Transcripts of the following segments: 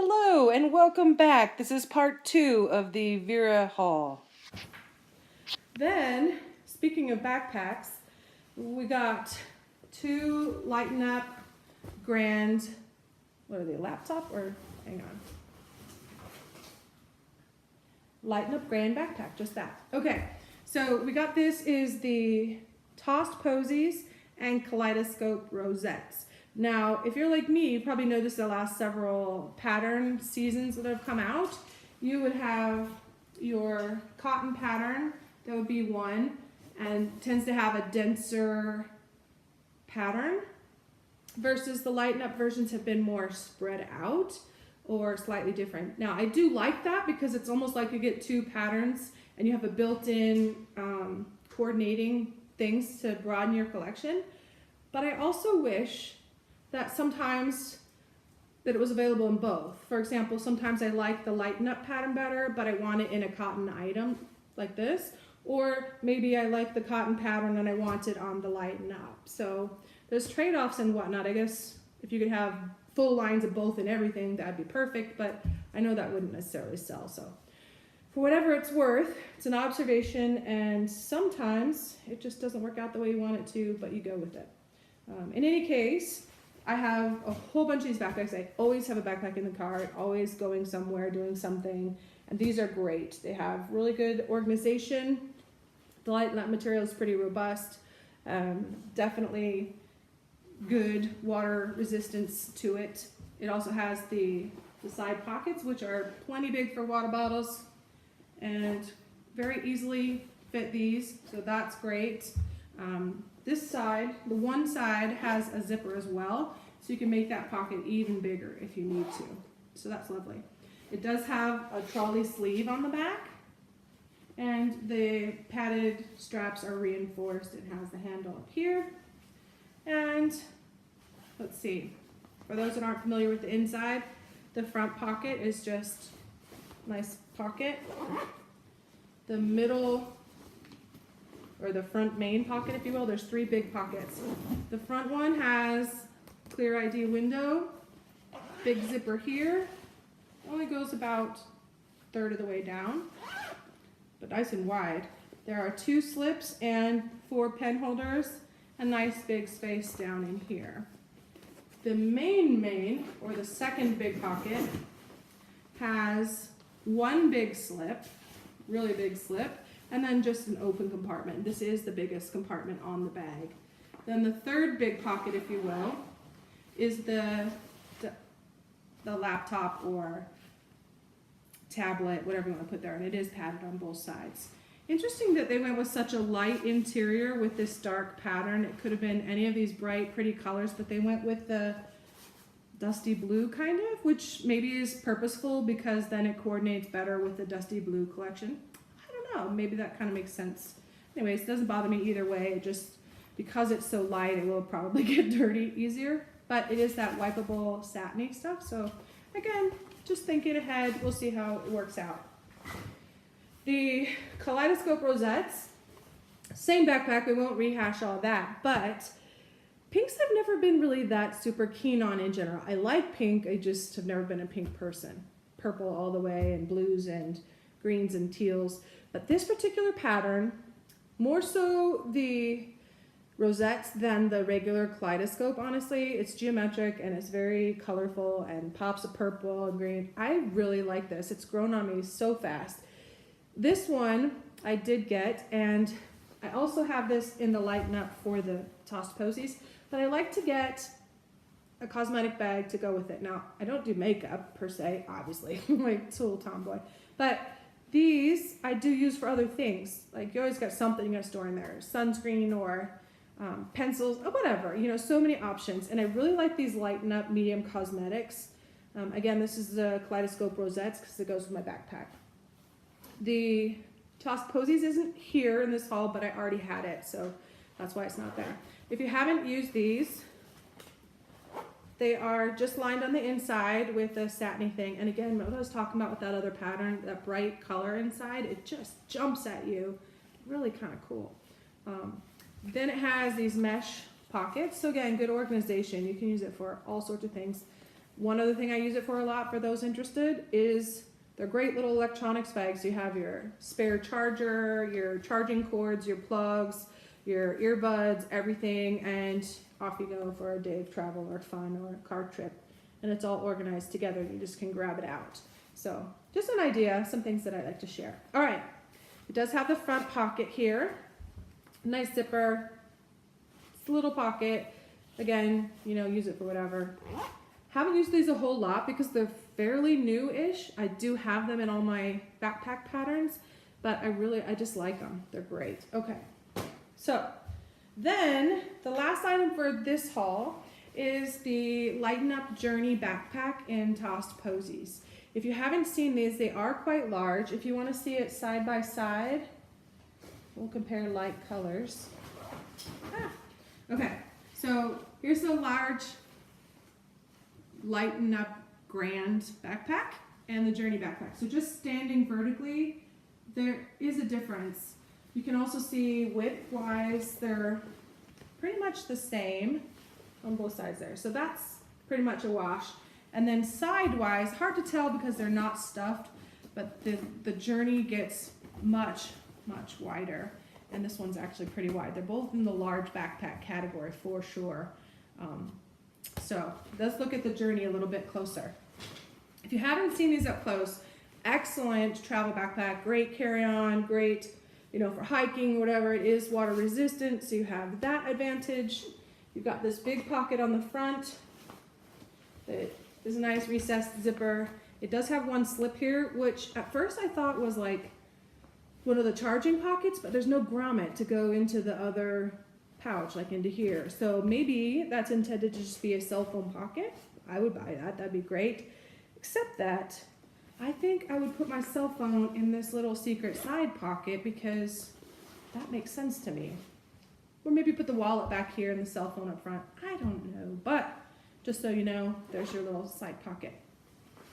Hello and welcome back. This is part 2 of the Vera haul. Then, speaking of backpacks, we got two Lighten Up Grand, what are they, laptop or, hang on. Lighten Up Grand Backpack, just that. Okay, so we got this is the Tossed Posies and Kaleidoscope Rosettes. Now, if you're like me, you probably noticed the last several pattern seasons that have come out. You would have your cotton pattern, that would be one, and tends to have a denser pattern, versus the Lighten Up versions have been more spread out or slightly different. Now, I do like that because it's almost like you get two patterns and you have a built-in coordinating things to broaden your collection. But I also wish that sometimes that it was available in both. For example, sometimes I like the Lighten Up pattern better, but I want it in a cotton item like this. Or maybe I like the cotton pattern and I want it on the Lighten Up. So there's trade-offs and whatnot. I guess if you could have full lines of both and everything, that'd be perfect, but I know that wouldn't necessarily sell. So for whatever it's worth, it's an observation, and sometimes it just doesn't work out the way you want it to, but you go with it. In any case, I have a whole bunch of these backpacks. I always have a backpack in the car, always going somewhere, doing something, and these are great. They have really good organization. The Lighten Up material is pretty robust. Definitely good water resistance to it. It also has the side pockets, which are plenty big for water bottles, and very easily fit these, so that's great. This side, the one side, has a zipper as well, so you can make that pocket even bigger if you need to. So that's lovely. It does have a trolley sleeve on the back, and the padded straps are reinforced. It has the handle up here. And let's see, for those that aren't familiar with the inside, the front pocket is just a nice pocket. The middle, or the front main pocket, if you will, there's three big pockets. The front one has clear ID window, big zipper here. It only goes about a third of the way down, but nice and wide. There are two slips and 4 pen holders, a nice big space down in here. The main, or the second big pocket, has one big slip, really big slip, and then just an open compartment. This is the biggest compartment on the bag. Then the third big pocket, if you will, is the laptop or tablet, whatever you want to put there, and it is padded on both sides. Interesting that they went with such a light interior with this dark pattern. It could have been any of these bright, pretty colors, but they went with the dusty blue kind of, which maybe is purposeful because then it coordinates better with the dusty blue collection. I don't know, maybe that kind of makes sense. Anyways, it doesn't bother me either way. It just, because it's so light, it will probably get dirty easier, but it is that wipeable satiny stuff. So again, just thinking ahead, we'll see how it works out. The Kaleidoscope Rosettes, same backpack, we won't rehash all that, but pinks I've never been really that super keen on in general. I like pink, I just have never been a pink person. Purple all the way, and blues and greens and teals. But this particular pattern, more so the Rosettes than the regular Kaleidoscope, honestly. It's geometric and it's very colorful and pops of purple and green. I really like this. It's grown on me so fast. This one I did get, and I also have this in the Lighten Up for the Tossed Posies, but I like to get a cosmetic bag to go with it. Now, I don't do makeup per se, obviously, like a little tomboy, but these I do use for other things. Like you always got something you're gonna store in there, sunscreen or pencils, or whatever, you know, so many options. And I really like these Lighten Up medium cosmetics. Again, this is the Kaleidoscope Rosettes because it goes with my backpack. The Tossed Posies isn't here in this haul, but I already had it, so that's why it's not there. If you haven't used these, they are just lined on the inside with a satiny thing. And again, what I was talking about with that other pattern, that bright color inside, it just jumps at you. Really kind of cool. Then it has these mesh pockets. So again, good organization. You can use it for all sorts of things. One other thing I use it for a lot for those interested is they're great little electronics bags. You have your spare charger, your charging cords, your plugs, your earbuds, everything, and off you go for a day of travel or fun or a car trip. And it's all organized together. You just can grab it out. So just an idea, some things that I like to share. All right, it does have the front pocket here. Nice zipper, it's a little pocket. Again, you know, use it for whatever. Haven't used these a whole lot because they're fairly new-ish. I do have them in all my backpack patterns, but I just like them. They're great. Okay, so then the last item for this haul is the Lighten Up Journey Backpack in Tossed Posies. If you haven't seen these, they are quite large. If you want to see it side by side, we'll compare light colors. Okay, so here's the large Lighten Up Grand Backpack and the Journey Backpack. So just standing vertically, there is a difference. You can also see width-wise, they're pretty much the same on both sides there. So that's pretty much a wash. And then side-wise, hard to tell because they're not stuffed, but the Journey gets much, much wider. And this one's actually pretty wide. They're both in the large backpack category for sure. So let's look at the Journey a little bit closer. If you haven't seen these up close, excellent travel backpack, great carry-on, great, you know, for hiking, whatever. It is water resistant, so you have that advantage. You've got this big pocket on the front. It is a nice recessed zipper. It does have one slip here, which at first I thought was like one of the charging pockets, but there's no grommet to go into the other pouch, like into here. So maybe that's intended to just be a cell phone pocket. I would buy that, that'd be great. Except that I think I would put my cell phone in this little secret side pocket because that makes sense to me. Or maybe put the wallet back here and the cell phone up front. I don't know, but just so you know, there's your little side pocket.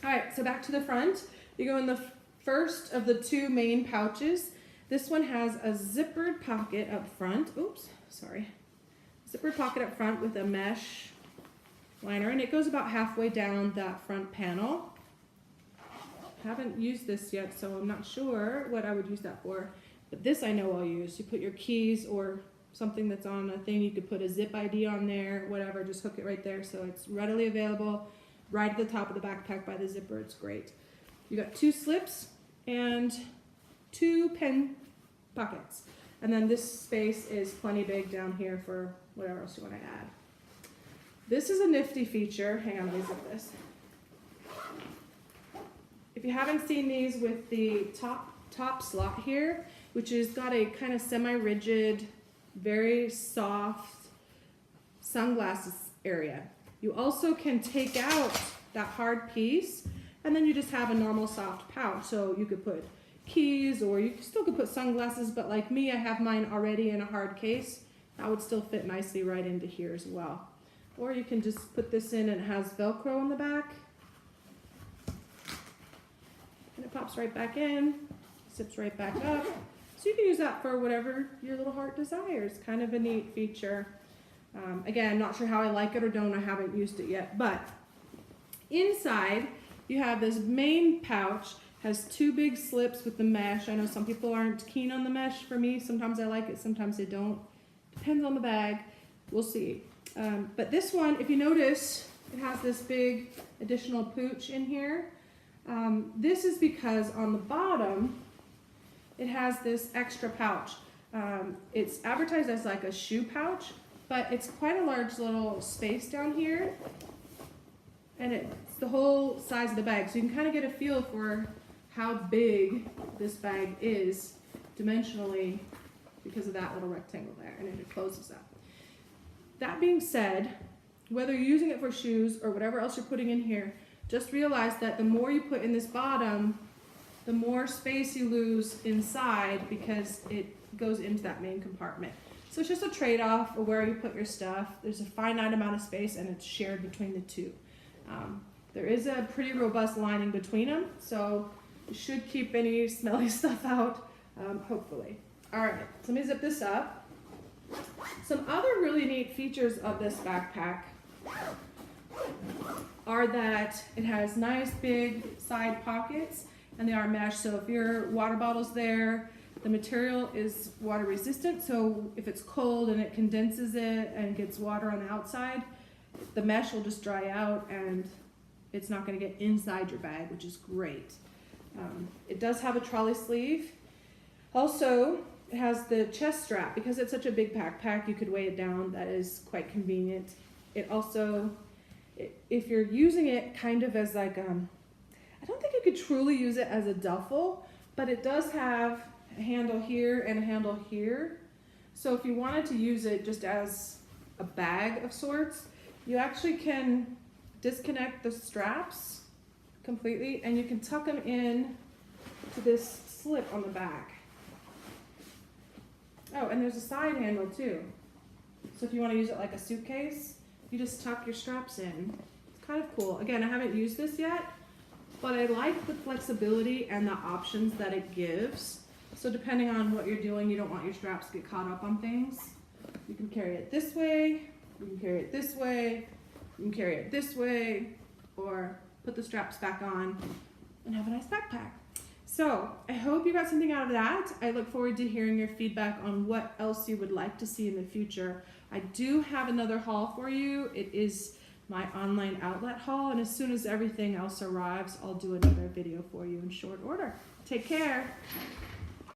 All right, so back to the front. You go in the first of the two main pouches. This one has a zippered pocket up front. Oops, sorry. Zippered pocket up front with a mesh liner, and it goes about halfway down that front panel. Haven't used this yet, so I'm not sure what I would use that for. But this I know I'll use. You put your keys or something that's on a thing. You could put a zip ID on there, whatever. Just hook it right there so it's readily available right at the top of the backpack by the zipper. It's great. You got two slips and two pen pockets. And then this space is plenty big down here for whatever else you want to add. This is a nifty feature. Hang on, let me zip this. If you haven't seen these with the top slot here, which has got a kind of semi-rigid, very soft sunglasses area. You also can take out that hard piece and then you just have a normal soft pouch. So you could put keys or you still could put sunglasses, but like me, I have mine already in a hard case. That would still fit nicely right into here as well. Or you can just put this in and it has Velcro on the back. And it pops right back in, zips right back up. So you can use that for whatever your little heart desires. Kind of a neat feature. Again, I'm not sure how I like it or don't. I haven't used it yet. But inside, you have this main pouch. Has two big slips with the mesh. I know some people aren't keen on the mesh. For me, sometimes I like it, sometimes I don't. Depends on the bag. We'll see. But this one, if you notice, it has this big additional pooch in here. This is because on the bottom, it has this extra pouch. It's advertised as like a shoe pouch, but it's quite a large little space down here. And it's the whole size of the bag. So you can kind of get a feel for how big this bag is dimensionally because of that little rectangle there. And it closes up. That being said, whether you're using it for shoes or whatever else you're putting in here, just realize that the more you put in this bottom, the more space you lose inside because it goes into that main compartment. So it's just a trade-off of where you put your stuff. There's a finite amount of space and it's shared between the two. There is a pretty robust lining between them, so you should keep any smelly stuff out, hopefully. All right, so let me zip this up. Some other really neat features of this backpack are that it has nice big side pockets, and they are mesh, so if your water bottle's there, the material is water resistant, so if it's cold and it condenses it and gets water on the outside, the mesh will just dry out and it's not going to get inside your bag, which is great. It does have a trolley sleeve. Also, it has the chest strap. Because it's such a big backpack, you could weigh it down. That is quite convenient. It also, if you're using it kind of as like, I don't think you could truly use it as a duffel, but it does have a handle here and a handle here. So if you wanted to use it just as a bag of sorts, you actually can disconnect the straps completely and you can tuck them in to this slip on the back. Oh, and there's a side handle too. So if you want to use it like a suitcase, you just tuck your straps in. It's kind of cool. Again, I haven't used this yet, but I like the flexibility and the options that it gives. So depending on what you're doing, you don't want your straps to get caught up on things. You can carry it this way, you can carry it this way, you can carry it this way, or put the straps back on and have a nice backpack. So I hope you got something out of that. I look forward to hearing your feedback on what else you would like to see in the future. I do have another haul for you. It is my online outlet haul, and as soon as everything else arrives, I'll do another video for you in short order. Take care.